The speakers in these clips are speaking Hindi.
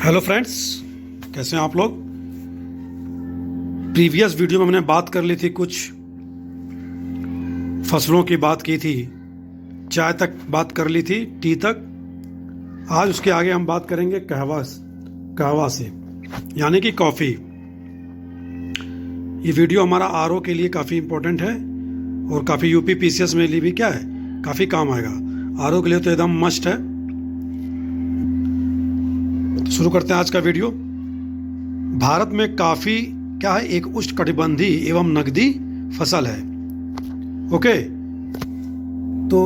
हेलो फ्रेंड्स, कैसे हैं आप लोग। प्रीवियस वीडियो में मैंने बात कर ली थी, कुछ फसलों की बात की थी, चाय तक बात कर ली थी, टी तक। आज उसके आगे हम बात करेंगे कहवा से, यानी कि कॉफ़ी। ये वीडियो हमारा आरओ के लिए काफ़ी इम्पोर्टेंट है और काफ़ी यूपी पीसीएस में लिए भी क्या है, काफ़ी काम आएगा। आरओ के लिए तो एकदम मस्ट है। शुरू करते हैं आज का वीडियो। भारत में काफी क्या है, एक उष्णकटिबंधीय एवं नगदी फसल है। ओके, तो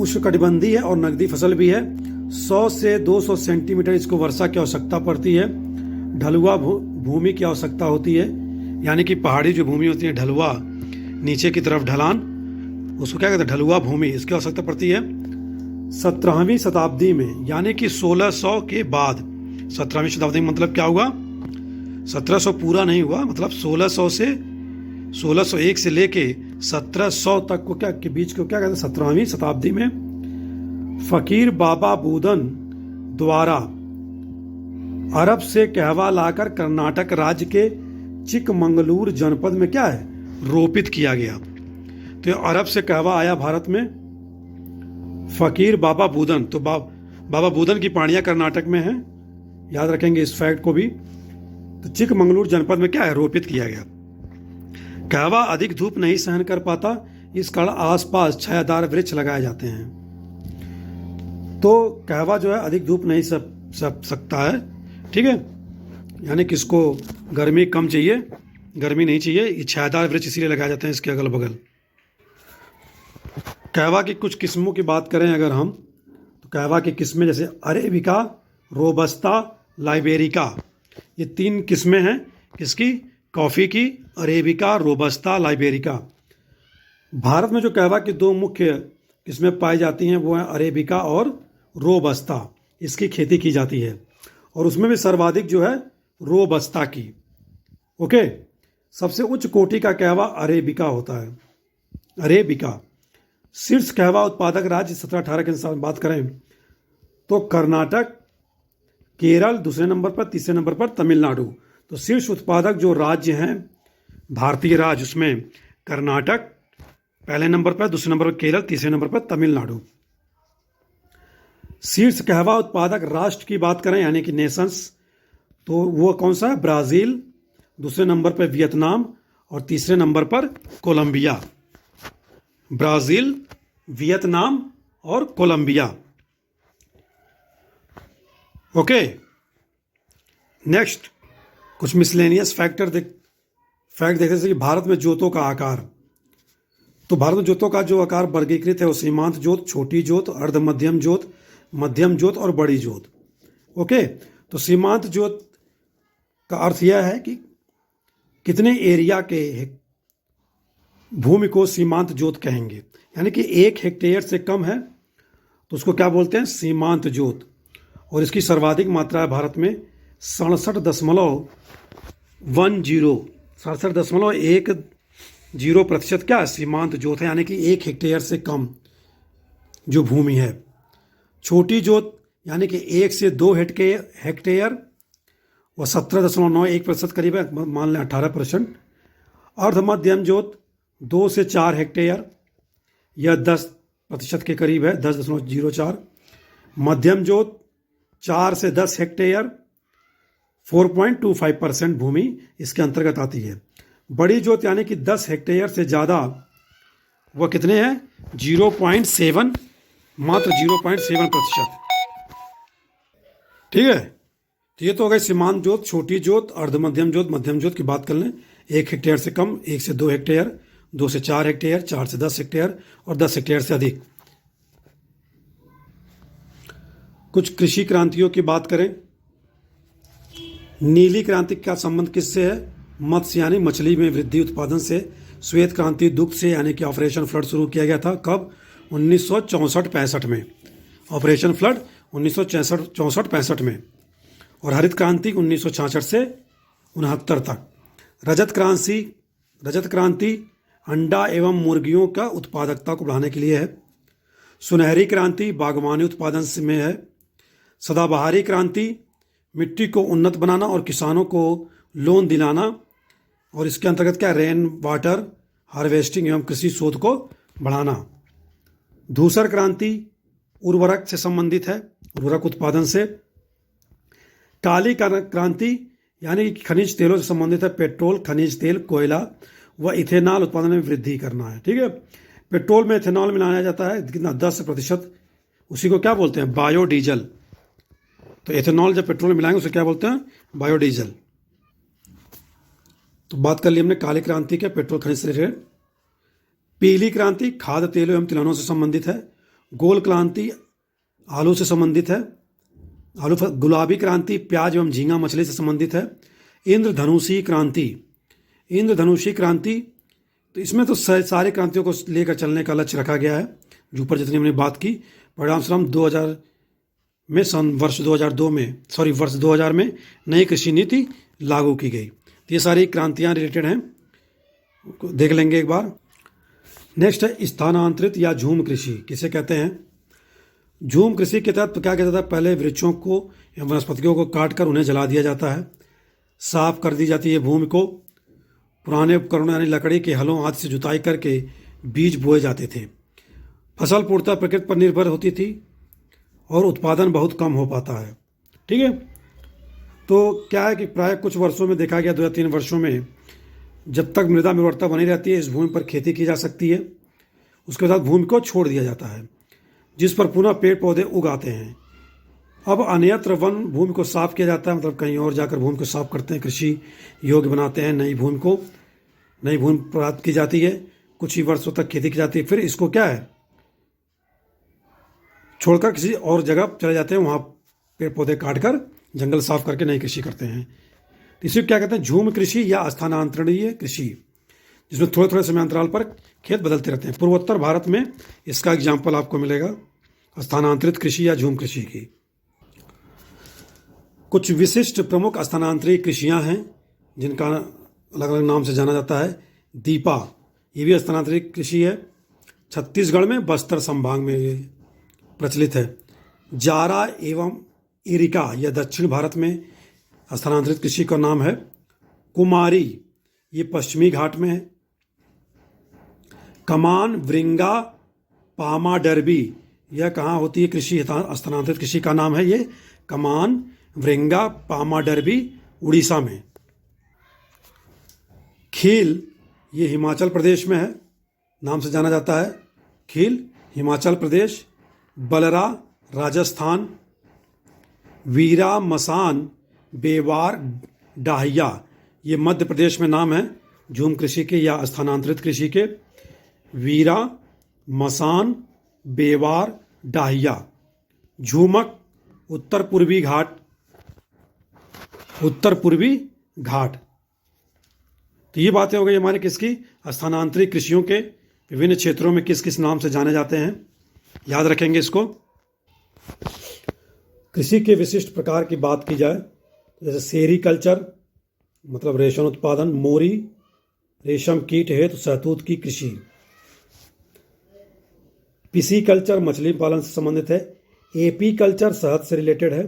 उष्णकटिबंधीय है और नगदी फसल भी है। 100 से 200 सेंटीमीटर इसको वर्षा की आवश्यकता पड़ती है। ढलुआ भूमि की आवश्यकता होती है, यानी कि पहाड़ी जो भूमि होती है, ढलुआ नीचे की तरफ ढलान, उसको क्या कहते हैं, ढलुआ भूमि, इसकी आवश्यकता पड़ती है। 17वीं शताब्दी में, यानी कि 1600 के बाद, 17वीं शताब्दी में मतलब क्या हुआ, 1700 पूरा नहीं हुआ, मतलब 1600 से 1601 से लेके 1700 तक को क्या के बीच को क्या कहते हैं, 17वीं शताब्दी में फकीर बाबा बूदन द्वारा अरब से कहवा लाकर कर्नाटक राज्य के चिकमंगलूर जनपद में क्या है, रोपित किया गया। तो अरब से कहवा आया भारत में, फकीर बाबा बूदन, तो बाबा बूदन की पाणियां कर्नाटक में है, याद रखेंगे इस फैक्ट को भी। तो चिकमंगलूर जनपद में क्या है, रोपित किया गया। कहवा अधिक धूप नहीं सहन कर पाता, इस कारण आसपास छायादार वृक्ष लगाए जाते हैं। तो कहवा जो है अधिक धूप नहीं सह सकता है, ठीक है, यानी कि इसको गर्मी कम चाहिए, गर्मी नहीं चाहिए, ये छायादार वृक्ष इसीलिए लगाए जाते हैं इसके अगल बगल। कहवा की कुछ किस्मों की बात करें अगर हम, तो कहवा की किस्में जैसे अरेबिका, रोबस्ता, लाइबेरिका, ये 3 किस्में हैं किसकी, कॉफ़ी की, अरेबिका, रोबस्ता, लाइबेरिका। भारत में जो कहवा की 2 मुख्य किस्में पाई जाती हैं वो हैं अरेबिका और रोबस्ता, इसकी खेती की जाती है और उसमें भी सर्वाधिक जो है रोबस्ता की। ओके, सबसे उच्च कोटि का कहवा अरेबिका होता है, अरेबिका। शीर्ष कहवा उत्पादक राज्य 17-18 के अनुसार बात करें तो कर्नाटक, केरल दूसरे नंबर पर, तीसरे नंबर पर तमिलनाडु। तो शीर्ष उत्पादक जो राज्य हैं भारतीय राज्य, उसमें कर्नाटक पहले नंबर पर, दूसरे नंबर पर केरल, तीसरे नंबर पर तमिलनाडु। शीर्ष कहवा उत्पादक राष्ट्र की बात करें, यानी कि नेशंस, तो वो कौन सा है, ब्राज़ील, दूसरे नंबर पर वियतनाम और तीसरे नंबर पर कोलंबिया। ब्राज़ील, वियतनाम और कोलंबिया। ओके, नेक्स्ट कुछ मिसलेनियस फैक्ट देख रहे कि भारत में जोतों का आकार, तो भारत में जोतों का जो आकार वर्गीकृत है वो सीमांत जोत, छोटी जोत, अर्ध मध्यम जोत, मध्यम जोत और बड़ी जोत। ओके, तो सीमांत जोत का अर्थ यह है कि कितने एरिया के भूमि को सीमांत जोत कहेंगे, यानी कि 1 हेक्टेयर से कम है तो उसको क्या बोलते हैं, सीमांत जोत। और इसकी सर्वाधिक मात्रा है भारत में 67.10% क्या है, सीमांत जोत है, यानी कि 1 हेक्टेयर से कम जो भूमि है। छोटी जोत यानी कि 1 से 2 हेक्टेयर वो 17.91% करीब है, मान लें 18%। अर्ध मध्यम जोत 2 से 4 हेक्टेयर, यह 10% के करीब है, 10.04। मध्यम जोत 4 से 10 हेक्टेयर, 4.25% भूमि इसके अंतर्गत आती है। बड़ी जोत यानी कि 10 हेक्टेयर से ज़्यादा, वह कितने हैं, 0.7, मात्र 0.7%। ठीक है, तो ये तो हो गई सीमांत जोत, छोटी जोत, अर्ध मध्यम जोत, मध्यम जोत की बात कर लें, 1 हेक्टेयर से कम, 1 से 2 हेक्टेयर, 2 से 4 हेक्टेयर, 4 से 10 हेक्टेयर और 10 हेक्टेयर से अधिक। कुछ कृषि क्रांतियों की बात करें, नीली क्रांति का संबंध किससे है, मत्स्य यानी मछली में वृद्धि उत्पादन से। श्वेत क्रांति दुग्ध से, यानी कि ऑपरेशन फ्लड शुरू किया गया था कब, 1964-65 में, ऑपरेशन फ्लड 1964-65 में। और हरित क्रांति 1966 से 69 तक। रजत क्रांति अंडा एवं मुर्गियों का उत्पादकता को बढ़ाने के लिए है। सुनहरी क्रांति बागवानी उत्पादन में है। सदाबहारी क्रांति मिट्टी को उन्नत बनाना और किसानों को लोन दिलाना, और इसके अंतर्गत क्या, रेन वाटर हार्वेस्टिंग एवं कृषि शोध को बढ़ाना। धूसर क्रांति उर्वरक से संबंधित है, उर्वरक उत्पादन से। काली क्रांति यानी कि खनिज तेलों से संबंधित है, पेट्रोल, खनिज तेल, कोयला व इथेनॉल उत्पादन में वृद्धि करना है। ठीक है, पेट्रोल में इथेनॉल मिलाया जाता है, कितना, 10%, उसी को क्या बोलते हैं, बायोडीजल। तो इथेनॉल जब पेट्रोल में मिलाएंगे उसे क्या बोलते हैं, बायोडीजल। तो बात कर ली हमने काली क्रांति के, पेट्रोल खनिज से रिलेटेड। पीली क्रांति खाद्य तेलों एवं तिलहनों से संबंधित है। गोल क्रांति आलू से संबंधित है, आलू। गुलाबी क्रांति प्याज एवं झींगा मछली से संबंधित है। इंद्रधनुषी क्रांति, इंद्रधनुषी क्रांति, तो इसमें तो सारी क्रांतियों को लेकर चलने का लक्ष्य रखा गया है, जो ऊपर जितनी हमने बात की। परिणामस्वरूप 2000 में वर्ष 2000 में नई कृषि नीति लागू की गई। तो ये सारी क्रांतियाँ रिलेटेड हैं, देख लेंगे एक बार। नेक्स्ट है स्थानांतरित या झूम कृषि, किसे कहते हैं। झूम कृषि के तहत क्या किया जाता है, पहले वृक्षों को या वनस्पतियों को काट कर उन्हें जला दिया जाता है, साफ कर दी जाती है भूमि को। पुराने उपकरणों यानी लकड़ी के हलों आदि से जुताई करके बीज बोए जाते थे। फसल पूर्णतः प्रकृति पर निर्भर होती थी और उत्पादन बहुत कम हो पाता है। ठीक है, तो क्या है कि प्राय कुछ वर्षों में देखा गया, 2 या 3 वर्षों में, जब तक मृदा में उर्वरता बनी रहती है इस भूमि पर खेती की जा सकती है। उसके बाद भूमि को छोड़ दिया जाता है, जिस पर पुनः पेड़ पौधे उगाते हैं। अब अन्यत्र वन भूमि को साफ किया जाता है, मतलब कहीं और जाकर भूमि को साफ करते हैं, कृषि योग्य बनाते हैं, नई भूमि प्राप्त की जाती है, कुछ ही वर्षों तक खेती की जाती है। फिर इसको क्या है, छोड़कर किसी और जगह चले जाते हैं, वहाँ पेड़ पौधे काट कर जंगल साफ करके नई कृषि करते हैं। तो इसी को क्या कहते हैं, झूम कृषि या स्थानांतरणीय कृषि, जिसमें थोड़े थोड़े समय अंतराल पर खेत बदलते रहते हैं। पूर्वोत्तर भारत में इसका एग्जाम्पल आपको मिलेगा, स्थानांतरित कृषि या झूम कृषि की। कुछ विशिष्ट प्रमुख स्थानांतरित कृषियां हैं जिनका अलग अलग नाम से जाना जाता है। दीपा, ये भी स्थानांतरित कृषि है, छत्तीसगढ़ में बस्तर संभाग में ये प्रचलित है। जारा एवं इरिका, यह दक्षिण भारत में स्थानांतरित कृषि का नाम है। कुमारी, ये पश्चिमी घाट में है। कमान वृंगा पामा डरबी, यह कहाँ होती है, कृषि स्थानांतरित कृषि का नाम है ये, कमान वृंगा पामा डरबी, उड़ीसा में। खील, ये हिमाचल प्रदेश में है, नाम से जाना जाता है, खील हिमाचल प्रदेश। बलरा राजस्थान। वीरा मसान बेवार डाहिया, ये मध्य प्रदेश में नाम है झूम कृषि के या स्थानांतरित कृषि के। वीरा मसान बेवार डाहिया। झूमक उत्तर पूर्वी घाट। तो ये बातें हो गई हमारे किसकी, स्थानांतरित कृषियों के विभिन्न क्षेत्रों में किस किस नाम से जाने जाते हैं, याद रखेंगे इसको। कृषि के विशिष्ट प्रकार की बात की जाए, जैसे सेरीकल्चर मतलब रेशम उत्पादन, मोरी रेशम कीट हेतु शहतूत की कृषि। पिसीकल्चर मछली पालन से संबंधित है। एपी कल्चर शहद से रिलेटेड है।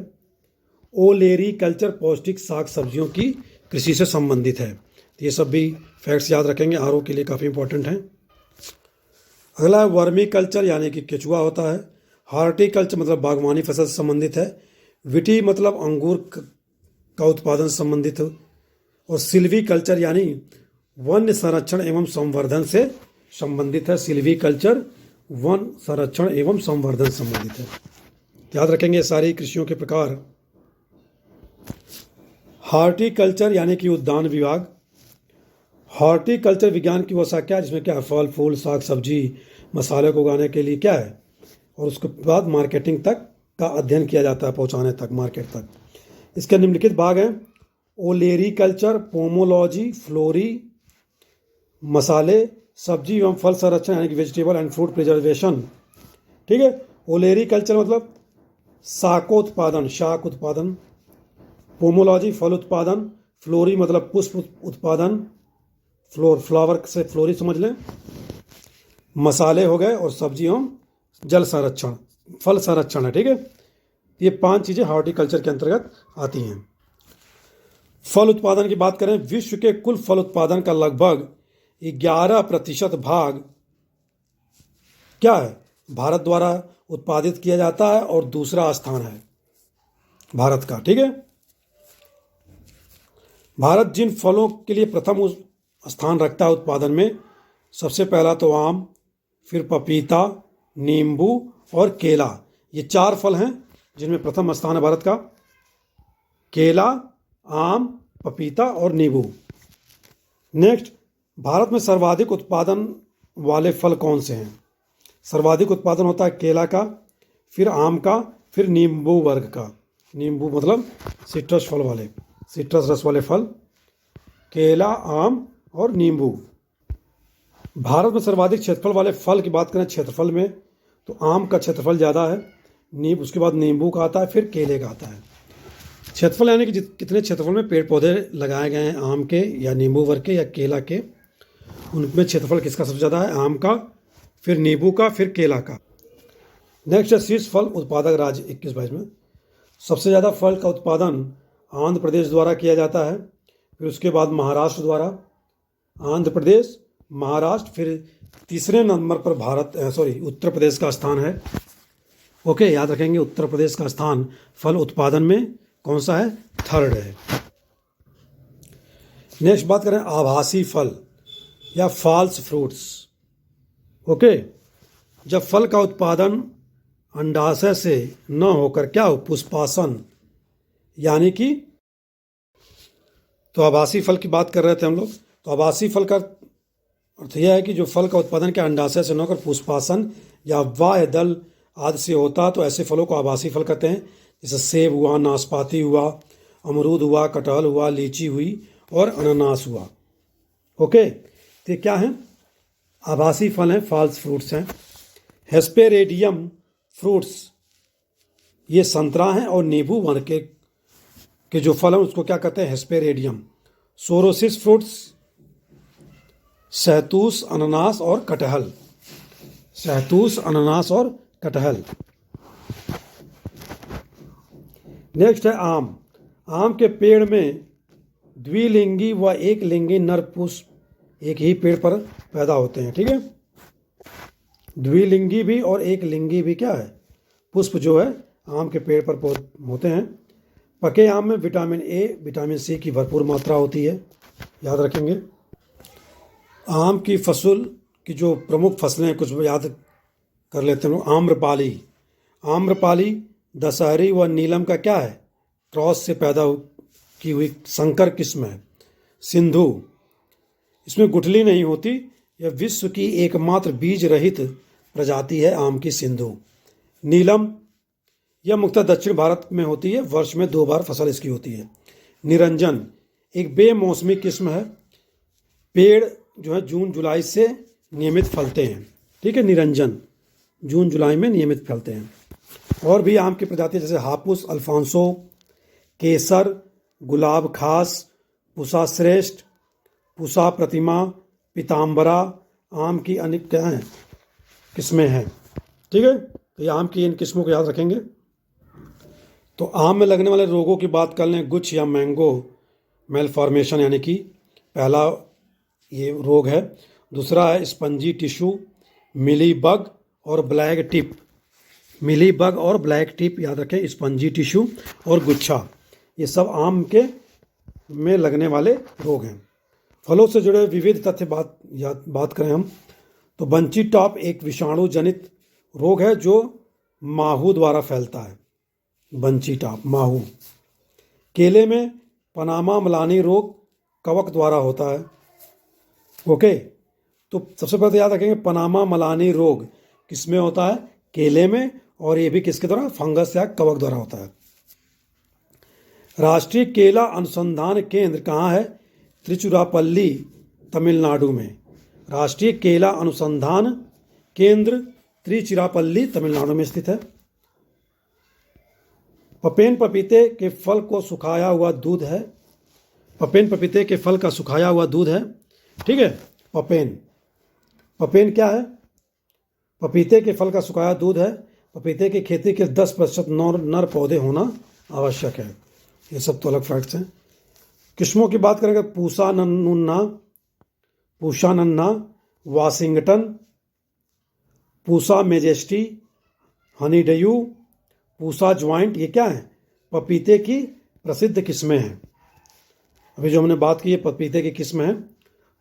ओलेरी कल्चर पौष्टिक साग सब्जियों की कृषि से संबंधित है। ये सब भी फैक्ट्स याद रखेंगे, आरओ के लिए काफ़ी इंपॉर्टेंट हैं। अगला है वर्मी कल्चर यानी कि केचुआ होता है। हार्टिकल्चर मतलब बागवानी फसल से संबंधित है। विटी मतलब अंगूर का उत्पादन से संबंधित है। और सिल्वी कल्चर यानी वन संरक्षण एवं संवर्धन से संबंधित है। सिल्वी कल्चर वन संरक्षण एवं संवर्धन से संबंधित है। याद रखेंगे सारी कृषियों के प्रकार। हार्टिकल्चर यानी कि उद्यान विभाग। हॉर्टिकल्चर विज्ञान की वो शाखा है जिसमें क्या है, फल फूल साग सब्जी मसाले को उगाने के लिए क्या है, और उसके बाद मार्केटिंग तक का अध्ययन किया जाता है, पहुंचाने तक मार्केट तक। इसके निम्नलिखित भाग हैं। ओलेरी कल्चर, पोमोलॉजी, फ्लोरी मसाले सब्जी एवं फल संरक्षण यानी कि वेजिटेबल एंड फ्रूट प्रिजर्वेशन। ठीक है, ओलेरी कल्चर मतलब शाक उत्पादन। पोमोलॉजी फल उत्पादन। फ्लोरी मतलब पुष्प उत्पादन, फ्लावर से फ्लोरी समझ लें। मसाले हो गए, और सब्जी एवं जल संरक्षण फल संरक्षण है। ठीक है, ये 5 चीज़ें हॉर्टिकल्चर के अंतर्गत आती हैं। फल उत्पादन की बात करें, विश्व के कुल फल उत्पादन का लगभग 11% भाग क्या है, भारत द्वारा उत्पादित किया जाता है और दूसरा स्थान है भारत का। ठीक है, भारत जिन फलों के लिए प्रथम स्थान रखता है उत्पादन में, सबसे पहला तो आम, फिर पपीता, नींबू और केला। ये 4 फल हैं जिनमें प्रथम स्थान है भारत का, केला, आम, पपीता और नींबू। नेक्स्ट, भारत में सर्वाधिक उत्पादन वाले फल कौन से हैं? सर्वाधिक उत्पादन होता है केला का, फिर आम का, फिर नींबू वर्ग का। नींबू मतलब सिट्रस फल वाले, सिट्रस रस वाले फल, केला, आम और नींबू। भारत में सर्वाधिक क्षेत्रफल वाले फल की बात करें क्षेत्रफल में, तो आम का क्षेत्रफल ज़्यादा है, उसके बाद नींबू का आता है, फिर केले का आता है। क्षेत्रफल यानी कि कितने क्षेत्रफल में पेड़ पौधे लगाए गए हैं आम के या नींबू वर्ग के या केला के, उनमें क्षेत्रफल किसका सबसे ज़्यादा है? आम का, फिर नींबू का, फिर केला का। नेक्स्ट है शीर्ष फल उत्पादक राज्य 21-22 में। सबसे ज़्यादा फल का उत्पादन आंध्र प्रदेश द्वारा किया जाता है, फिर उसके बाद महाराष्ट्र द्वारा, आंध्र प्रदेश, महाराष्ट्र, फिर तीसरे नंबर पर उत्तर प्रदेश का स्थान है। ओके, याद रखेंगे उत्तर प्रदेश का स्थान फल उत्पादन में कौन सा है? 3rd है। नेक्स्ट बात करें आभासी फल या फॉल्स फ्रूट्स। ओके, जब फल का उत्पादन अंडाशय से न होकर क्या हो, पुष्पासन यानी कि, तो आभासी फल की बात कर रहे थे हम लोग। तो आभासी फल का अर्थ यह है कि जो फल का उत्पादन क्या अंडाशय से न होकर पुष्पासन या बाह्य दल आदि से होता, तो ऐसे फलों को आभासी फल कहते हैं। जैसे सेब हुआ, नाशपाती हुआ, अमरूद हुआ, कटहल हुआ, लीची हुई और अनानास हुआ। ओके, तो ये क्या है? आभासी फल हैं, फॉल्स फ्रूट्स हैं। हेस्पेरेडियम फ्रूट्स ये संतरा हैं, और नींबू वर्ग के जो फल हैं उसको क्या कहते हैं? हेस्पेरेडियम। सोरोसिस फ्रूट्स शहतूस, अनानास और कटहल। शहतूस, अनानास और कटहल। नेक्स्ट है आम। आम के पेड़ में द्विलिंगी व एक लिंगी नर पुष्प एक ही पेड़ पर पैदा होते हैं। ठीक है, द्विलिंगी भी और एक लिंगी भी क्या है? पुष्प जो है आम के पेड़ पर होते हैं। पके आम में विटामिन ए, विटामिन सी की भरपूर मात्रा होती है, याद रखेंगे। आम की फसल की जो प्रमुख फसलें कुछ याद कर लेते हैं। आम्रपाली, आम्रपाली दशहरी व नीलम का क्या है? क्रॉस से पैदा की हुई संकर किस्म है। सिंधु, इसमें गुठली नहीं होती, यह विश्व की एकमात्र बीज रहित प्रजाति है आम की सिंधु। नीलम, यह मुख्यतः दक्षिण भारत में होती है, वर्ष में 2 बार फसल इसकी होती है। निरंजन एक बेमौसमी किस्म है, पेड़ जो है जून जुलाई से नियमित फलते हैं। ठीक है, निरंजन जून जुलाई में नियमित फलते हैं। और भी आम की प्रजाति जैसे हापुस, अल्फांसो, केसर, गुलाब खास, पूसा श्रेष्ठ, पूसा प्रतिमा, पीताम्बरा, आम की अनेक क्या हैं किस्में हैं। ठीक है, तो ये आम की इन किस्मों को याद रखेंगे। तो आम में लगने वाले रोगों की बात कर लें, गुच्छ या मैंगो मेलफॉर्मेशन यानी कि पहला ये रोग है। दूसरा है स्पंजी टिश्यू, मिली बग और ब्लैक टिप। मिली बग और ब्लैक टिप याद रखें, स्पंजी टिश्यू और गुच्छा, ये सब आम के में लगने वाले रोग हैं। फलों से जुड़े विविध तथ्य बात करें हम, तो बंची टॉप एक विषाणु जनित रोग है जो माहू द्वारा फैलता है। बंची टॉप, माहू। केले में पनामा मलानी रोग कवक द्वारा होता है। ओके, तो सबसे पहले याद रखेंगे पनामा मलानी रोग किसमें होता है? केले में, और ये भी किसके द्वारा? फंगस या कवक द्वारा होता है। राष्ट्रीय केला अनुसंधान केंद्र कहाँ है? त्रिचुरापल्ली, तमिलनाडु में। राष्ट्रीय केला अनुसंधान केंद्र त्रिचिरापल्ली, तमिलनाडु में स्थित है। पपेन पपीते के फल को सुखाया हुआ दूध है। पपेन पपीते के फल का सुखाया हुआ दूध है। ठीक है, पपेन, पपेन क्या है? पपीते के फल का सुखाया दूध है। पपीते की खेती के 10% नर पौधे होना आवश्यक है। ये सब तो अलग फैक्ट्स हैं। किस्मों की बात करेंगे पूसा नन्ना, पूसा नन्ना, Washington, Pusa majesty, Honey due, Pusa joint, ये क्या है? पपीते की प्रसिद्ध किस्में हैं। अभी जो हमने बात की है पपीते की किस्म है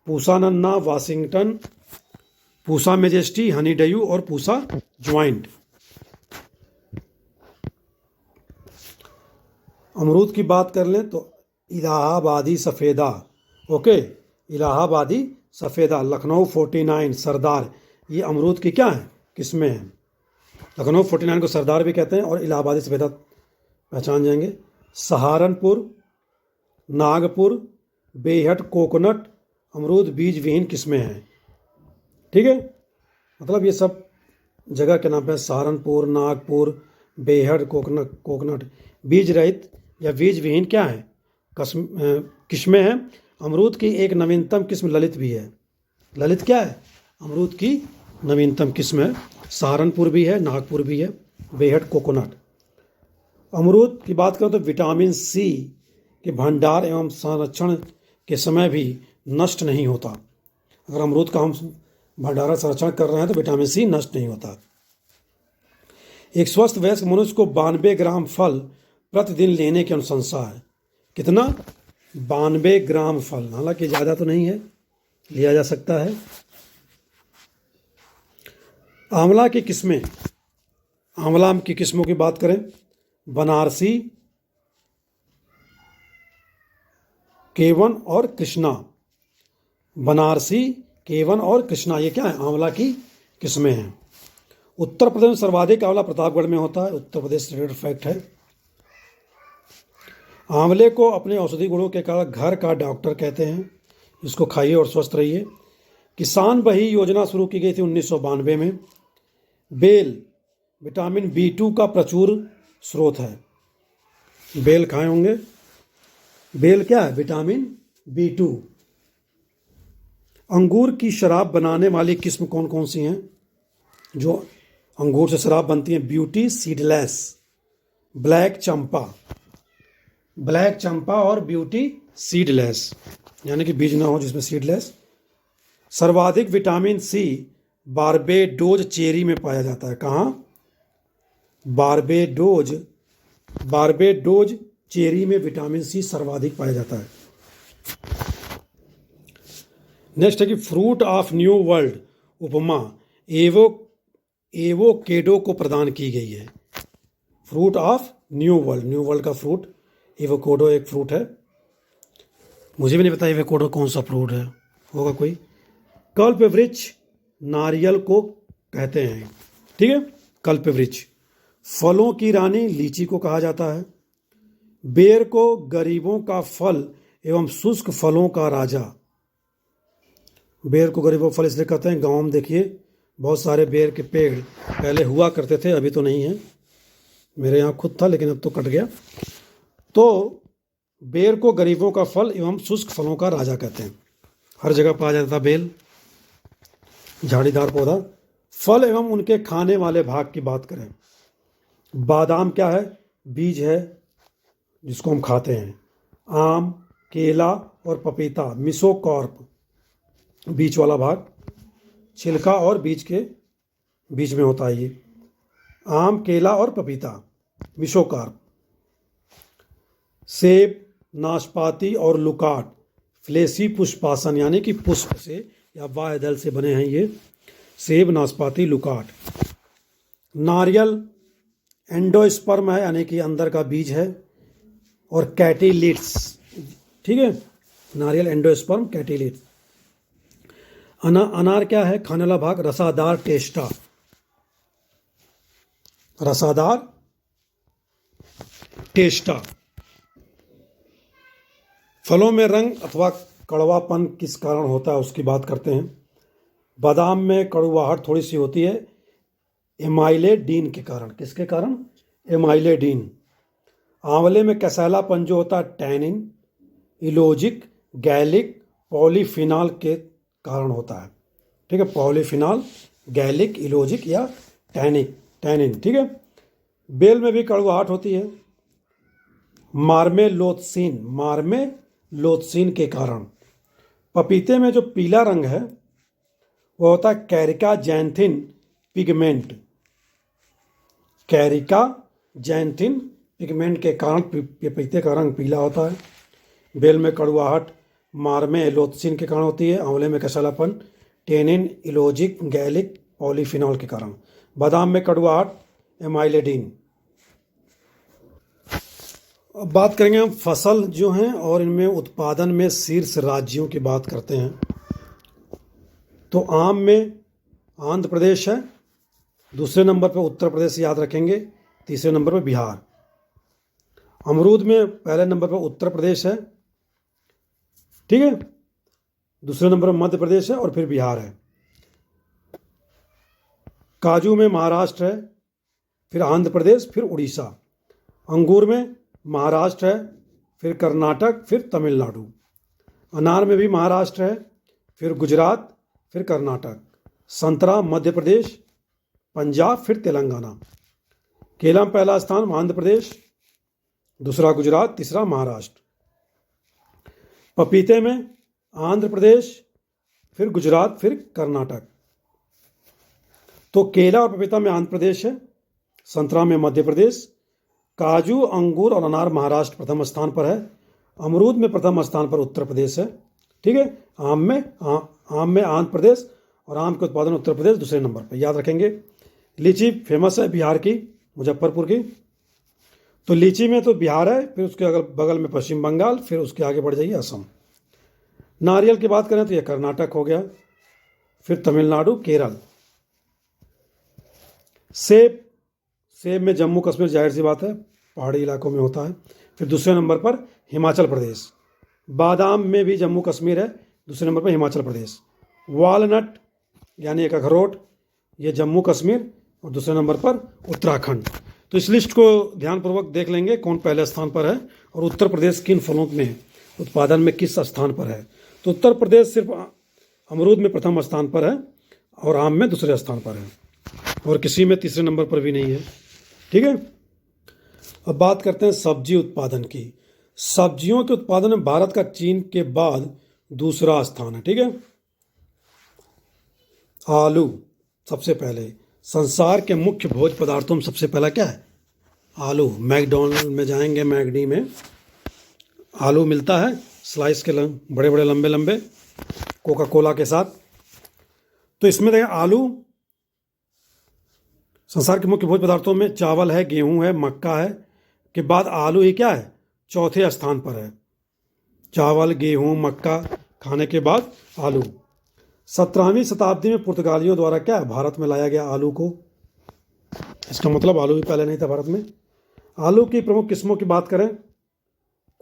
पूसा नन्ना, Washington, Pusa majesty, Honey due और पूसा ज्वाइंट। अमरूद की बात कर लें तो इलाहाबादी सफ़ेदा, ओके, इलाहाबादी सफ़ेदा, लखनऊ 49, सरदार, ये अमरूद की क्या है? किस्में हैं। लखनऊ 49 को सरदार भी कहते हैं और इलाहाबादी सफ़ेदा पहचान जाएंगे। सहारनपुर, नागपुर, बेहट कोकोनट अमरूद बीज विहीन किस्में हैं। ठीक है, मतलब ये सब जगह के नाम पे सहारनपुर, नागपुर, बेहट कोकोनट बीज रहित या बीज विहीन क्या है? किस्में हैं। अमरूद की एक नवीनतम किस्म ललित भी है। ललित क्या है? अमरूद की नवीनतम किस्म है। सहारनपुर भी है, नागपुर भी है, बेहट कोकोनट। अमरूद की बात करें तो विटामिन सी के भंडार एवं संरक्षण के समय भी नष्ट नहीं होता। अगर अमरूद का हम भंडारण संरक्षण कर रहे हैं तो विटामिन सी नष्ट नहीं होता। एक स्वस्थ वयस्क मनुष्य को 92 ग्राम फल प्रतिदिन लेने की अनुशंसा है। कितना? 92 ग्राम फल, हालांकि ज़्यादा तो नहीं है, लिया जा सकता है। आंवला की किस्में, आंवला की किस्मों की बात करें बनारसी, केवन और कृष्णा, बनारसी, केवन और कृष्णा, ये क्या है? आंवला की किस्में हैं। उत्तर प्रदेश में सर्वाधिक आंवला प्रतापगढ़ में होता है। उत्तर प्रदेश से रिलेटेड फैक्ट है। आंवले को अपने औषधि गुणों के कारण घर का डॉक्टर कहते हैं। इसको खाइए और स्वस्थ रहिए। किसान बही योजना शुरू की गई थी 1992 में। बेल विटामिन B2 का प्रचुर स्रोत है। बेल खाए होंगे। बेल क्या है? Vitamin B2। अंगूर की शराब बनाने वाली किस्म कौन कौन सी हैं जो अंगूर से शराब बनती हैं? ब्यूटी, सीडलेस, ब्लैक चंपा, ब्लैक चंपा और ब्यूटी सीडलेस, यानी कि बीज ना हो जिसमें सीडलेस। सर्वाधिक विटामिन सी बारबेडोज चेरी में पाया जाता है। कहाँ? बारबेडोज चेरी में विटामिन सी सर्वाधिक पाया जाता है। नेक्स्ट है कि fruit of new world upma avocado को प्रदान की गई है। फ्रूट ऑफ न्यू वर्ल्ड का फ्रूट एवोकेडो एक फ्रूट है। मुझे भी नहीं पता एवोकेडो कौन सा फ्रूट है, होगा कोई। कल्पवृक्ष नारियल को कहते हैं। ठीक है, कल्पवृक्ष। फलों की रानी लीची को कहा जाता है। बेर को गरीबों का फल एवं शुष्क फलों का राजा। बेर को गरीबों का फल इसलिए कहते हैं, गाँव में देखिए बहुत सारे बेर के पेड़ पहले हुआ करते थे, अभी तो नहीं है। मेरे यहाँ खुद था लेकिन अब तो कट गया। तो बेर को गरीबों का फल एवं शुष्क फलों का राजा कहते हैं। हर जगह पाया जाता था बेल, झाड़ीदार पौधा। फल एवं उनके खाने वाले भाग की बात करें, बादाम क्या है? बीज है जिसको हम खाते हैं। आम, केला और पपीता मिसोकॉर्प, बीज वाला भाग, छिलका और बीज के बीच में होता है ये। आम, केला और पपीता मिसोकार्प। सेब, नाशपाती और लुकाट फ्लेसी पुष्पासन, यानी कि पुष्प से या बाह्य दल से बने हैं ये। सेब, नाशपाती, लुकाट। नारियल एंडोस्पर्म है, यानी कि अंदर का बीज है। और कैटिलिड्स, ठीक है, नारियल एंडोस्पर्म, कैटिलिड्स। अनार क्या है? खाने वाला भाग, रसादार टेस्टा, रसादार टेस्टा। फलों में रंग अथवा कड़वापन किस कारण होता है उसकी बात करते हैं। बादाम में कड़वाहट थोड़ी सी होती है एमाइलेडीन के कारण। किसके कारण? एमाइलेडीन। आंवले में कसैलापन जो होता है टैनिन, इलोजिक, गैलिक, पॉलीफिनॉल के कारण होता है। ठीक है, पॉलीफिनॉल, गैलिक, इलोजिक या टैनिक। टैनिन, ठीक है। बेल में भी कड़वाहट होती है, मार्मेलोथसिन के कारण। पपीते में जो पीला रंग है वो होता है कैरिका जैंथिन पिगमेंट। कैरिका जैंथिन पिगमेंट के कारण पपीते का रंग पीला होता है। बेल में कड़वाहट मार्मेलोथसिन के कारण होती है। आंवले में कसलापन टेनिन, इलोजिक, गैलिक, पॉलीफिनॉल के कारण। बादाम में कड़वाहट एमाइलेडिन। अब बात करेंगे हम फसल जो हैं और इनमें उत्पादन में शीर्ष राज्यों की बात करते हैं। तो आम में आंध्र प्रदेश है, दूसरे नंबर पर उत्तर प्रदेश याद रखेंगे, तीसरे नंबर पर बिहार। अमरूद में पहले नंबर पर उत्तर प्रदेश है, ठीक है, दूसरे नंबर पर मध्य प्रदेश है और फिर बिहार है। काजू में महाराष्ट्र है, फिर आंध्र प्रदेश, फिर उड़ीसा। अंगूर में महाराष्ट्र है, फिर कर्नाटक, फिर तमिलनाडु। अनार में भी महाराष्ट्र है, फिर गुजरात, फिर कर्नाटक। संतरा मध्य प्रदेश, पंजाब, फिर तेलंगाना। केला में पहला स्थान आंध्र प्रदेश, दूसरा गुजरात, तीसरा महाराष्ट्र। पपीते में आंध्र प्रदेश, फिर गुजरात, फिर कर्नाटक। तो केला और पपीता में आंध्र प्रदेश है, संतरा में मध्य प्रदेश, काजू, अंगूर और अनार महाराष्ट्र प्रथम स्थान पर है। अमरूद में प्रथम स्थान पर उत्तर प्रदेश है, ठीक है। आम में आंध्र प्रदेश और आम के उत्पादन उत्तर प्रदेश दूसरे नंबर पर, याद रखेंगे। लीची फेमस है बिहार की, मुजफ्फरपुर की। तो लीची में तो बिहार है, फिर उसके अगल बगल में पश्चिम बंगाल, फिर उसके आगे बढ़ जाइए असम। नारियल की बात करें तो यह कर्नाटक हो गया, फिर तमिलनाडु, केरल। सेब में जम्मू कश्मीर, जाहिर सी बात है, पहाड़ी इलाकों में होता है। फिर दूसरे नंबर पर हिमाचल प्रदेश। बादाम में भी जम्मू कश्मीर है, दूसरे नंबर पर हिमाचल प्रदेश। वालनट यानी एक अखरोट, ये जम्मू कश्मीर और दूसरे नंबर पर उत्तराखंड। तो इस लिस्ट को ध्यानपूर्वक देख लेंगे कौन पहले स्थान पर है और उत्तर प्रदेश किन फलों में उत्पादन में किस स्थान पर है। तो उत्तर प्रदेश सिर्फ अमरूद में प्रथम स्थान पर है और आम में दूसरे स्थान पर है और किसी में तीसरे नंबर पर भी नहीं है, ठीक है। अब बात करते हैं सब्जी उत्पादन की। सब्जियों के उत्पादन में भारत का चीन के बाद दूसरा स्थान है, ठीक है। आलू सबसे पहले। संसार के मुख्य भोज्य पदार्थों में सबसे पहला क्या है? आलू। मैकडॉनल्ड में जाएंगे, मैगडी में आलू मिलता है स्लाइस के बड़े बड़े लंबे लंबे, कोका कोला के साथ। तो इसमें देखें आलू संसार के मुख्य भोज्य पदार्थों में चावल है, गेहूं है, मक्का है, के बाद आलू ही क्या है? चौथे स्थान पर है। चावल, गेहूं, मक्का खाने के बाद आलू। 17वीं शताब्दी में पुर्तगालियों द्वारा क्या है? भारत में लाया गया आलू को। इसका मतलब आलू भी पहले नहीं था भारत में। आलू की प्रमुख किस्मों की बात करें,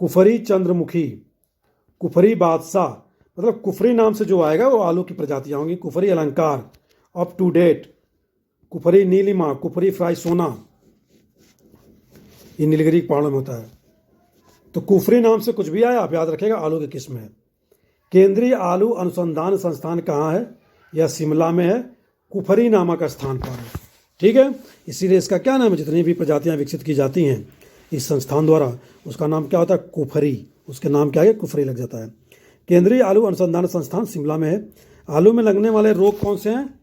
कुफरी चंद्रमुखी, कुफरी बादशाह, मतलब कुफरी नाम से जो आएगा वो आलू की प्रजातियां होंगी। Kufri Alankar, up to date, Kufri Neelima, Kufri Frysona, ये नीलगिरी पहाड़ों में होता है। तो कुफरी नाम से कुछ भी आया आप याद रखेगा आलू की किस्म है। केंद्रीय आलू अनुसंधान संस्थान कहाँ है? यह शिमला में है, कुफरी नामक स्थान पर है, ठीक है। इसीलिए इसका क्या नाम है? जितनी भी प्रजातियां विकसित की जाती हैं इस संस्थान द्वारा उसका नाम क्या होता है? कुफरी। उसके नाम क्या है? कुफरी लग जाता है। केंद्रीय आलू अनुसंधान संस्थान शिमला में है। आलू में लगने वाले रोग कौन से हैं?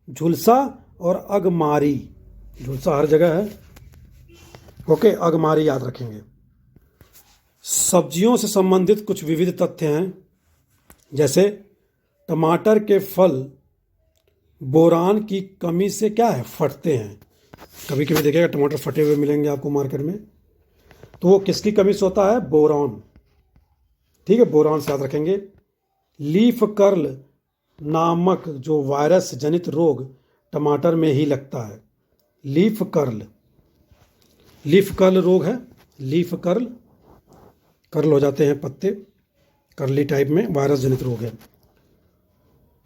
झुलसा और अगमारी। झुलसा हर जगह है, ओके, अगमारी याद रखेंगे। सब्जियों से संबंधित कुछ विविध तथ्य हैं, जैसे टमाटर के फल बोरान की कमी से क्या है? फटते हैं। कभी कभी देखिएगा टमाटर फटे हुए मिलेंगे आपको मार्केट में, तो वो किसकी कमी से होता है? बोरॉन, ठीक है, बोरॉन से याद रखेंगे। लीफ कर्ल नामक जो वायरस जनित रोग टमाटर में ही लगता है। लीफ कर्ल रोग है, लीफ कर्ल हो जाते हैं पत्ते, कर्ली टाइप में, वायरस जनित रोग है।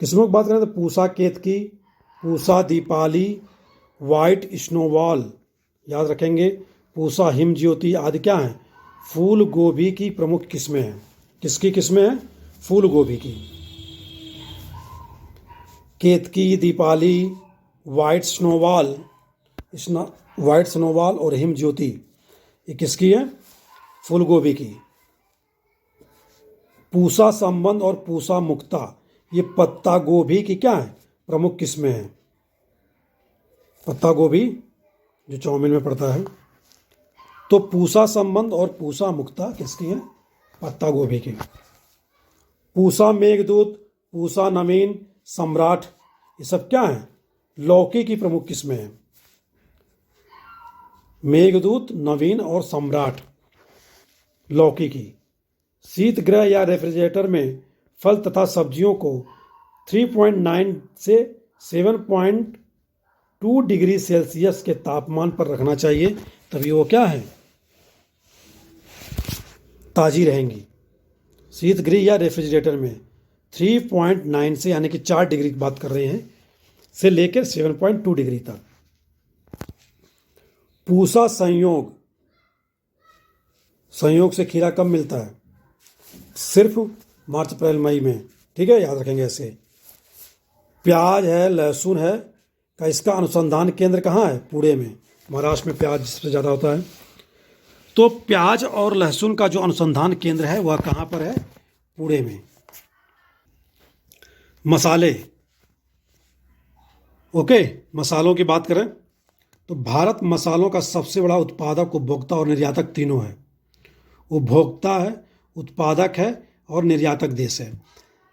किस्मों की बात करें तो पूसा केतकी, पूसा दीपाली, वाइट स्नोवॉल याद रखेंगे, पूसा हिम ज्योति आदि क्या हैं? फूल गोभी की प्रमुख किस्में हैं। किसकी किस्में हैं? फूल गोभी की। केतकी, दीपाली, वाइट स्नोवॉल वाइट स्नोबॉल और हिम ज्योति, ये किसकी है? फूल गोभी की। पूसा संबंध और पूसा मुक्ता, ये पत्ता गोभी की क्या है? प्रमुख किस्में हैं। पत्ता गोभी जो चाउमीन में पड़ता है। तो पूसा संबंध और पूसा मुक्ता किसकी है? पत्ता गोभी की। पूसा मेघदूत, पूसा नवीन, सम्राट, ये सब क्या है? लौकी की प्रमुख किस्में हैं। मेघदूत, नवीन और सम्राट लौकी की। शीतगृह या रेफ्रिजरेटर में फल तथा सब्जियों को 3.9 से 7.2 डिग्री सेल्सियस के तापमान पर रखना चाहिए, तभी वो क्या है? ताज़ी रहेंगी। शीतगृह या रेफ्रिजरेटर में 3.9 से, यानी कि 4 डिग्री की बात कर रहे हैं, से लेकर 7.2 डिग्री तक। पूसा संयोग, संयोग से खीरा कब मिलता है? सिर्फ मार्च अप्रैल मई में, ठीक है, याद रखेंगे ऐसे। प्याज है, लहसुन है का इसका अनुसंधान केंद्र कहाँ है? पुणे में। महाराष्ट्र में प्याज सबसे ज़्यादा होता है। तो प्याज और लहसुन का जो अनुसंधान केंद्र है वह कहाँ पर है? पुणे में। मसाले, ओके, मसालों की बात करें तो भारत मसालों का सबसे बड़ा उत्पादक, उपभोक्ता और निर्यातक तीनों है। उपभोक्ता है, उत्पादक है और निर्यातक देश है।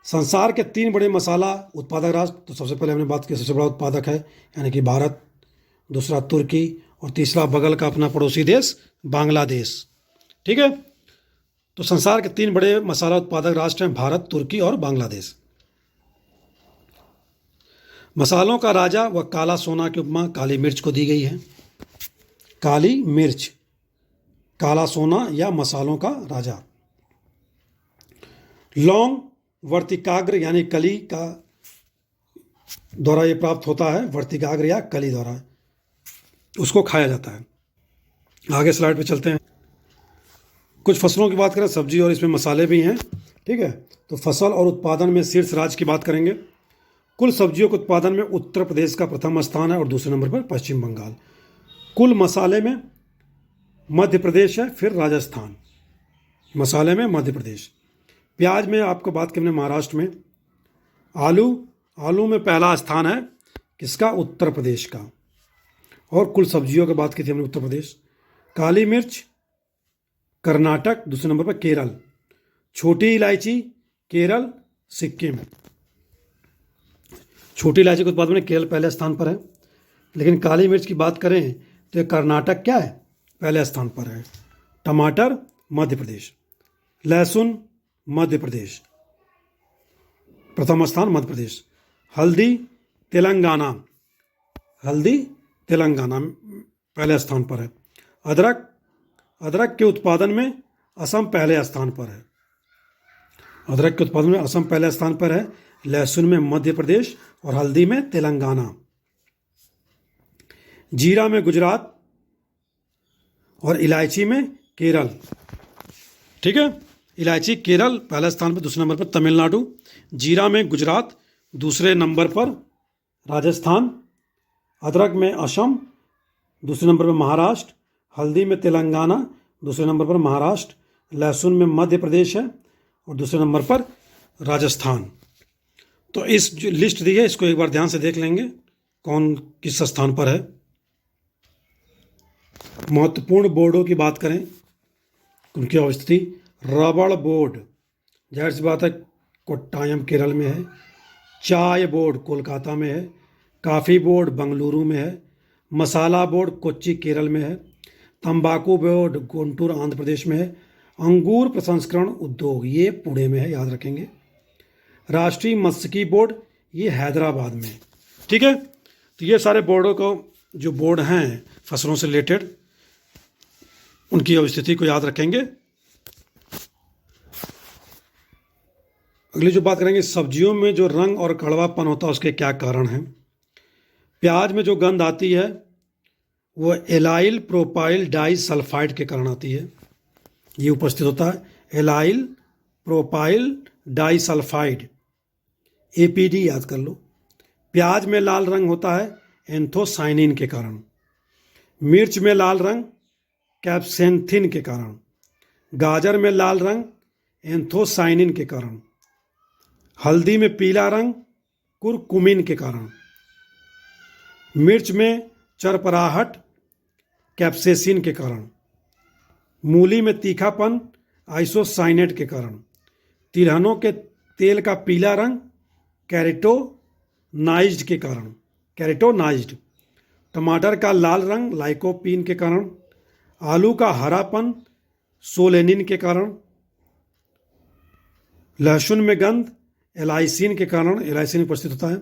संसार के 3 बड़े मसाला उत्पादक राष्ट्र, तो सबसे पहले हमने बात की सबसे बड़ा उत्पादक है यानी कि भारत, दूसरा तुर्की और तीसरा बगल का अपना पड़ोसी देश बांग्लादेश, ठीक है। तो संसार के 3 बड़े मसाला उत्पादक राष्ट्र हैं भारत, तुर्की और बांग्लादेश। मसालों का राजा व काला सोना की उपमा काली मिर्च को दी गई है। काली मिर्च, काला सोना या मसालों का राजा। लौंग वर्तिकाग्र यानी कली का द्वारा ये प्राप्त होता है, वर्तिकाग्र या कली द्वारा उसको खाया जाता है। आगे स्लाइड पे चलते हैं। कुछ फसलों की बात करें, सब्जी और इसमें मसाले भी हैं, ठीक है। तो फसल और उत्पादन में शीर्ष राज्य की बात करेंगे। कुल सब्जियों के उत्पादन में उत्तर प्रदेश का प्रथम स्थान है और दूसरे नंबर पर पश्चिम बंगाल। कुल मसाले में मध्य प्रदेश है, फिर राजस्थान। मसाले में मध्य प्रदेश। प्याज में आपको बात करें महाराष्ट्र में। आलू में पहला स्थान है किसका? उत्तर प्रदेश का। और कुल सब्जियों की बात की थी हमने उत्तर प्रदेश। काली मिर्च कर्नाटक, दूसरे नंबर पर केरल। छोटी इलायची केरल, सिक्किम। छोटी इलायची के उत्पादन में केरल पहले स्थान पर है, लेकिन काली मिर्च की बात करें तो ये कर्नाटक क्या है? पहले स्थान पर है। टमाटर मध्य प्रदेश। लहसुन मध्य प्रदेश, प्रथम स्थान मध्य प्रदेश। हल्दी तेलंगाना, हल्दी तेलंगाना पहले स्थान पर है। अदरक के उत्पादन में असम पहले स्थान पर है। अदरक के उत्पादन में असम पहले स्थान पर है। लहसुन में मध्य प्रदेश और हल्दी में तेलंगाना। जीरा में गुजरात और इलायची में केरल, ठीक है। इलायची केरल पहले स्थान पर, दूसरे नंबर पर तमिलनाडु। जीरा में गुजरात, दूसरे नंबर पर राजस्थान। अदरक में असम, दूसरे नंबर पर महाराष्ट्र। हल्दी में तेलंगाना, दूसरे नंबर पर महाराष्ट्र। लहसुन में मध्य प्रदेश है और दूसरे नंबर पर राजस्थान। तो इस जो लिस्ट दी है इसको एक बार ध्यान से देख लेंगे कौन किस स्थान पर है। महत्वपूर्ण बोर्डों की बात करें, उनकी अवस्थिति। रबड़ बोर्ड जाहिर सी बात है कोट्टायम केरल में है। चाय बोर्ड कोलकाता में है। कॉफ़ी बोर्ड बंगलुरु में है। मसाला बोर्ड कोच्चि केरल में है। तंबाकू बोर्ड गुंटूर आंध्र प्रदेश में है। अंगूर प्रसंस्करण उद्योग ये पुणे में है, याद रखेंगे। राष्ट्रीय मत्स्यिकी बोर्ड ये हैदराबाद में, ठीक है। तो ये सारे बोर्डों को जो बोर्ड हैं फसलों से रिलेटेड, उनकी अवस्थिति को याद रखेंगे। अगली जो बात करेंगे, सब्जियों में जो रंग और कड़वापन होता है उसके क्या कारण हैं। प्याज में जो गंध आती है वो एलाइल प्रोपाइल डाई सल्फाइड के कारण आती है, ये उपस्थित होता है। Allyl propyl disulphide, APD याद कर लो। प्याज में लाल रंग होता है एंथोसाइनिन के कारण। मिर्च में लाल रंग कैप्सेंथिन के कारण, गाजर में लाल रंग एंथोसाइनिन के कारण, हल्दी में पीला रंग कुरकुमिन के कारण, मिर्च में चरपराहट कैप्सेसिन के कारण, मूली में तीखापन आइसोसाइनेट के कारण, तिलहनों के तेल का पीला रंग कैरेटोनाइज्ड के कारण, कैरेटोनाइज्ड, टमाटर का लाल रंग लाइकोपीन के कारण, आलू का हरापन सोलेनिन के कारण, लहसुन में गंध एलाइसिन के कारण, एलाइसिन उपस्थित होता है।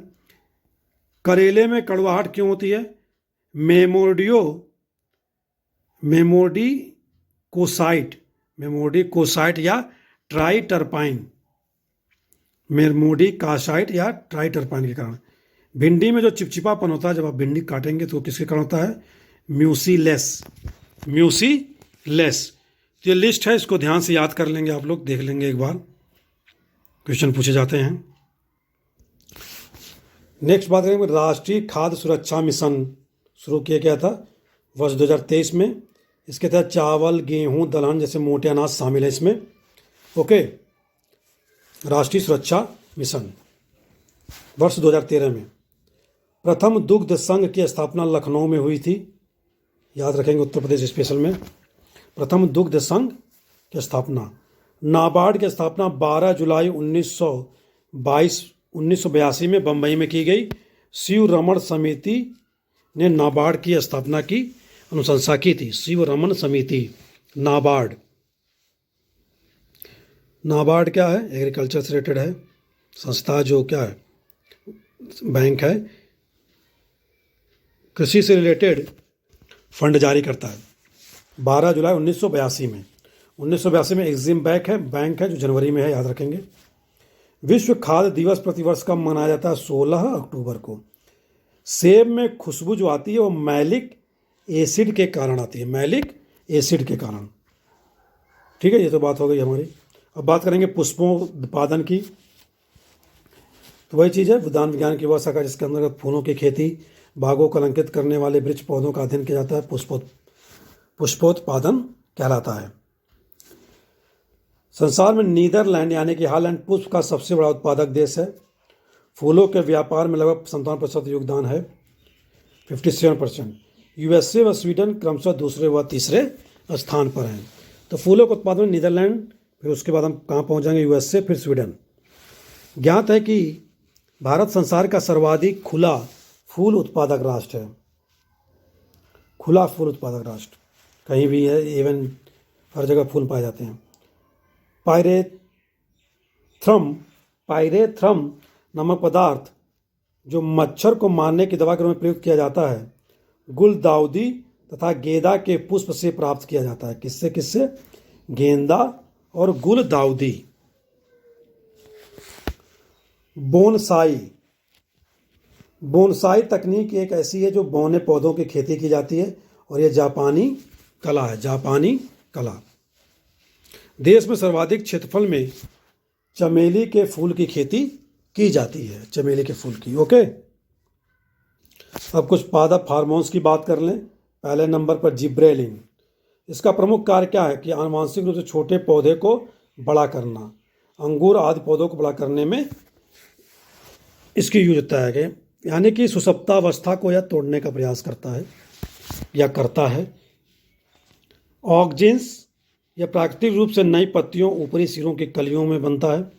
करेले में कड़वाहट क्यों होती है? मेमोडिकोसाइट या ट्राइटरपाइन के कारण। भिंडी में जो चिपचिपापन होता है जब आप भिंडी काटेंगे तो किसके कारण होता है? म्यूसीलेस। तो ये लिस्ट है, इसको ध्यान से याद कर लेंगे आप लोग, देख लेंगे एक बार, क्वेश्चन पूछे जाते हैं। नेक्स्ट बात करेंगे, राष्ट्रीय खाद्य सुरक्षा मिशन शुरू किया गया था वर्ष 2023 में। इसके तहत चावल, गेहूं, दलहन जैसे मोटे अनाज शामिल है इसमें। ओके, राष्ट्रीय सुरक्षा मिशन वर्ष 2013 में। प्रथम दुग्ध संघ की स्थापना लखनऊ में हुई थी, याद रखेंगे, उत्तर प्रदेश स्पेशल में। प्रथम दुग्ध संघ की स्थापना। नाबार्ड की स्थापना 12 जुलाई 1982 में बम्बई में की गई। शिव रमन समिति ने नाबार्ड की स्थापना की, अनुशंसा की थी। शिव रमन समिति, नाबार्ड। नाबार्ड क्या है? एग्रीकल्चर से रिलेटेड है संस्था, जो क्या है, बैंक है, कृषि से रिलेटेड फंड जारी करता है। 12 जुलाई 1982 में। 1982 में एग्जिम बैंक है जो जनवरी में है, याद रखेंगे। विश्व खाद्य दिवस प्रतिवर्ष कब मनाया जाता है? 16 अक्टूबर को। सेब में खुशबू जो आती है वो मैलिक एसिड के कारण आती है, मैलिक एसिड के कारण। ठीक है, ये तो बात हो गई हमारी। अब बात करेंगे पुष्पोत्पादन की। तो वही चीज़ है, उद्यान विज्ञान की वह शाखा जिसके अंतर्गत फूलों की खेती, बागों को अलंकृत करने वाले वृक्ष पौधों का अध्ययन किया जाता है, पुष्पोत्पादन कहलाता है। संसार में नीदरलैंड यानी कि हालैंड पुष्प का सबसे बड़ा उत्पादक देश है। फूलों के व्यापार में लगभग 57% योगदान है, 57%। यूएसए व स्वीडन क्रमशः दूसरे व तीसरे स्थान पर हैं। तो फूलों के उत्पादन में नीदरलैंड, फिर उसके बाद हम कहाँ पहुँच जाएंगे? यूएसए, फिर स्वीडन। ज्ञात है कि भारत संसार का सर्वाधिक खुला फूल उत्पादक राष्ट्र है। खुला फूल उत्पादक राष्ट्र कहीं भी है, इवन हर जगह फूल पाए जाते हैं। पायरेथ्रम नामक पदार्थ जो मच्छर को मारने की दवा के रूप में प्रयुक्त किया जाता है, गुलदाउदी तथा गेंदा के पुष्प से प्राप्त किया जाता है। किससे? गेंदा और गुलदाउदी। बोनसाई तकनीक एक ऐसी है जो बौने पौधों की खेती की जाती है, और यह जापानी कला है, जापानी कला। देश में सर्वाधिक क्षेत्रफल में चमेली के फूल की खेती की जाती है, चमेली के फूल की। ओके, अब कुछ पादप हार्मोन्स की बात कर लें। पहले नंबर पर जिब्रेलिन। इसका प्रमुख कार्य क्या है? कि आनुवांशिक रूप से छोटे पौधे को बड़ा करना, अंगूर आदि पौधों को बड़ा करने में इसकी यूज होता है। यानी कि सुसप्तावस्था को यह तोड़ने का प्रयास करता है या करता है। ऑक्जिन्स यह प्राकृतिक रूप से नई पत्तियों, ऊपरी सिरों की कलियों में बनता है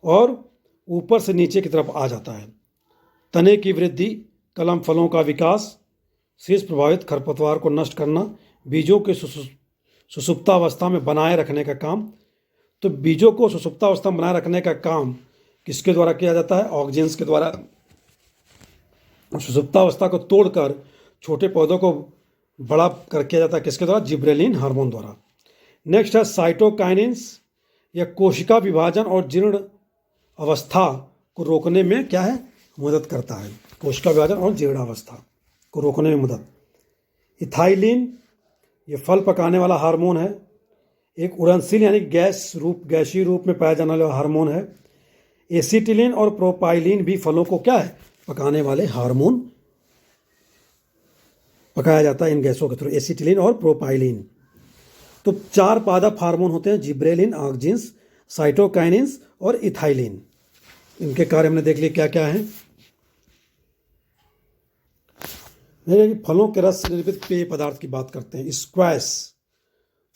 और ऊपर से नीचे की तरफ आ जाता है। तने की वृद्धि, कलम फलों का विकास, शीर्ष प्रभावित खरपतवार को नष्ट करना, बीजों के सुसुप्तावस्था में बनाए रखने का काम। तो बीजों को सुसुप्तावस्था में बनाए रखने का काम किसके द्वारा किया जाता है? ऑक्जिन्स के द्वारा। सुसुप्तावस्था को तोड़कर छोटे पौधों को बड़ा कर किया जाता है, किसके द्वारा? जिब्रेलिन हार्मोन द्वारा। नेक्स्ट है साइटोकाइनिन्स। यह कोशिका विभाजन और जीर्ण अवस्था को रोकने में क्या है? मदद करता है। कोशिका विभाजन और जीर्णावस्था को रोकने में मदद। इथाइलिन ये फल पकाने वाला हार्मोन है। एक उड़नशील यानी गैसीय रूप में पाया जाने वाला हार्मोन है। एसिटिलिन और प्रोपाइलिन भी फलों को क्या है? पकाने वाले हार्मोन पकाया जाता है इन गैसों के थ्रू, एसिटिलीन और प्रोपाइलिन। तो 4 पादप हार्मोन होते हैं, जिब्रेलिन, ऑक्जिन्स, साइटोकाइनिन्स और इथाइलिन। इनके कार्य हमने देख लिए क्या क्या है। फलों के रस से निर्मित पेय पदार्थ की बात करते हैं। स्क्वैश,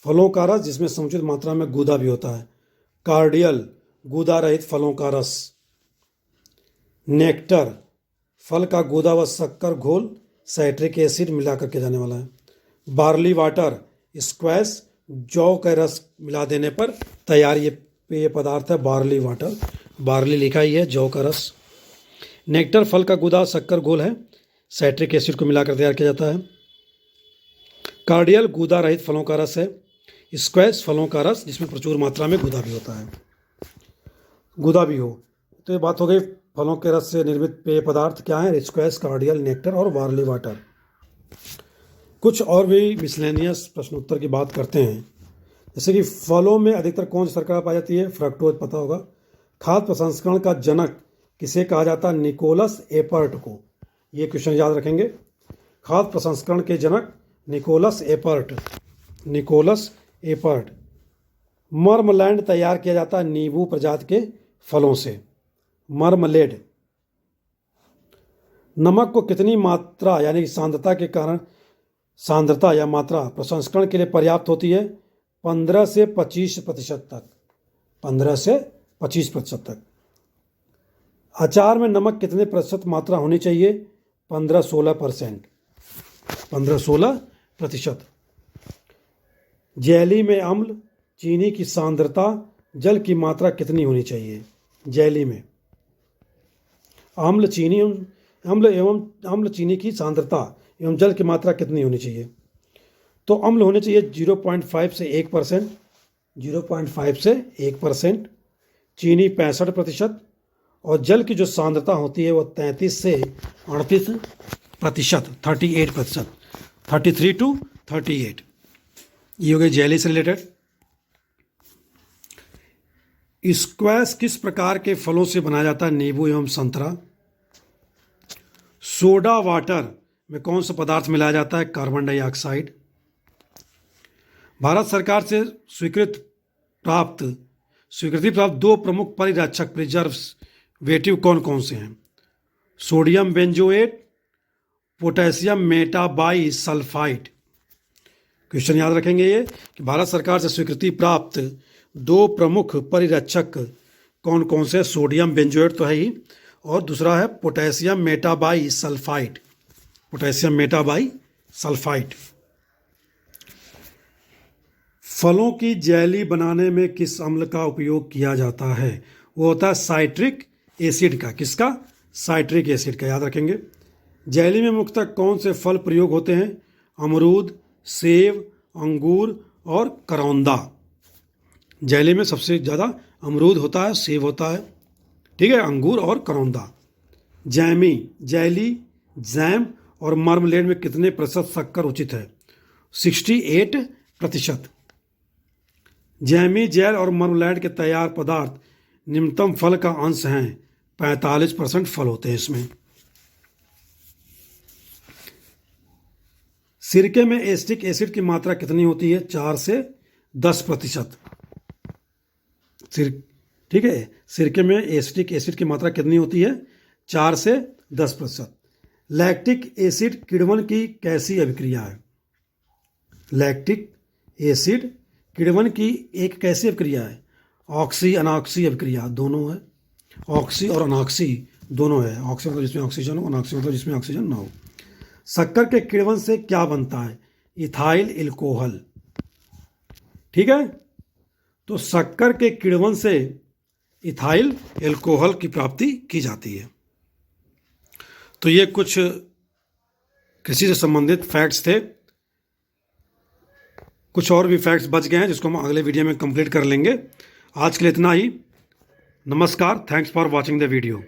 फलों का रस जिसमें समुचित मात्रा में गूदा भी होता है। कार्डियल, गूदा रहित फलों का रस। नेक्टर, फल का गूदा व शक्कर घोल साइट्रिक एसिड मिलाकर के जाने वाला है। बार्ली वाटर, स्क्वैश, जौ का रस मिला देने पर तैयार ये पेय पदार्थ है बार्ली वाटर। बार्ली लिखा ही है, जौ का रस। नेक्टर, फल का गूदा शक्कर घोल है, साइट्रिक एसिड को मिलाकर तैयार किया जाता है। कार्डियल, गूदा रहित फलों का रस है। स्क्वैश, फलों का रस जिसमें प्रचुर मात्रा में गूदा भी होता है, गूदा भी हो। तो ये बात हो गई फलों के रस से निर्मित पेय पदार्थ क्या है, स्क्वैश, कार्डियल, नेक्टर और बार्ली वाटर। कुछ और भी मिसलेनियस प्रश्नोत्तर की बात करते हैं, जैसे कि फलों में अधिकतर कौन सी शर्करा पाई जाती है, फ्रक्टोज पता होगा। खाद्य प्रसंस्करण का जनक किसे कहा जाता है, निकोलस एपर्ट को। ये क्वेश्चन याद रखेंगे। खाद्य प्रसंस्करण के जनक निकोलस एपर्ट, निकोलस एपर्ट। मर्मलैंड तैयार किया जाता है नींबू प्रजाति के फलों से, मर्मलेड। नमक को कितनी मात्रा यानी कि सांद्रता के कारण, सांद्रता या मात्रा प्रसंस्करण के लिए पर्याप्त होती है, 15 से 25% तक, 15 से 25% तक। अचार में नमक कितने प्रतिशत मात्रा होनी चाहिए, 15-16%, 15-16%। जेली में अम्ल, चीनी की सांद्रता, जल की मात्रा कितनी होनी चाहिए। जेली में अम्ल, चीनी, अम्ल चीनी की सांद्रता एवं जल की मात्रा कितनी होनी चाहिए। तो अम्ल होने चाहिए 0.5 से 1%, 0.5 से 1%, चीनी 65%, और जल की जो सांद्रता होती है वो 33 से 38%, 38%, 33 to 38। ये हो गई जेली से रिलेटेड। स्क्वैश किस प्रकार के फलों से बनाया जाता है, नींबू एवं संतरा। सोडा वाटर में कौन सा पदार्थ मिलाया जाता है, कार्बन डाइऑक्साइड। भारत सरकार से स्वीकृति प्राप्त 2 प्रमुख परिरक्षक प्रिजर्वेटिव कौन कौन से हैं, sodium benzoate, potassium metabisulphide. Question याद रखेंगे ये कि भारत सरकार से स्वीकृति प्राप्त 2 प्रमुख परिरक्षक कौन कौन से, सोडियम बेंजोएट तो है ही, और दूसरा है पोटेशियम मेटाबाई सल्फाइड, पोटेशियम मेटाबाई सल्फाइड। फलों की जेली बनाने में किस अम्ल का उपयोग किया जाता है, वो होता है साइट्रिक एसिड का। किसका, साइट्रिक एसिड का, याद रखेंगे। जेली में मुख्यतः कौन से फल प्रयोग होते हैं, अमरूद, सेब, अंगूर और करौंदा। जेली में सबसे ज़्यादा अमरूद होता है, सेब होता है, ठीक है, अंगूर और करौंदा। जैमी, जेली, जैम और मार्मलेड में कितने प्रतिशत शक्कर उचित है, 68%। जैमी, जेल और मार्मलेड के तैयार पदार्थ निम्नतम फल का अंश हैं, 45% फल होते हैं इसमें। सिरके में एसिटिक एसिड की मात्रा कितनी होती है, 4 से 10%। ठीक है, सिरके में एसिटिक एसिड की मात्रा कितनी होती है, 4 से 10%। लैक्टिक एसिड किण्वन की कैसी अभिक्रिया है, लैक्टिक एसिड किण्वन की एक कैसी अभिक्रिया है, ऑक्सी अनॉक्सी अभिक्रिया, दोनों है, ऑक्सी और अनॉक्सी दोनों है। ऑक्सी मतलब जिसमें ऑक्सीजन हो, अनॉक्सी मतलब जिसमें ऑक्सीजन ना हो। शक्कर के किण्वन से क्या बनता है, इथाइल एल्कोहल। ठीक है, तो शक्कर के किण्वन से इथाइल एल्कोहल की प्राप्ति की जाती है। तो ये कुछ कृषि से संबंधित फैक्ट्स थे। कुछ और भी फैक्ट्स बच गए हैं जिसको हम अगले वीडियो में कंप्लीट कर लेंगे। आज के लिए इतना ही। नमस्कार, thanks for watching the video.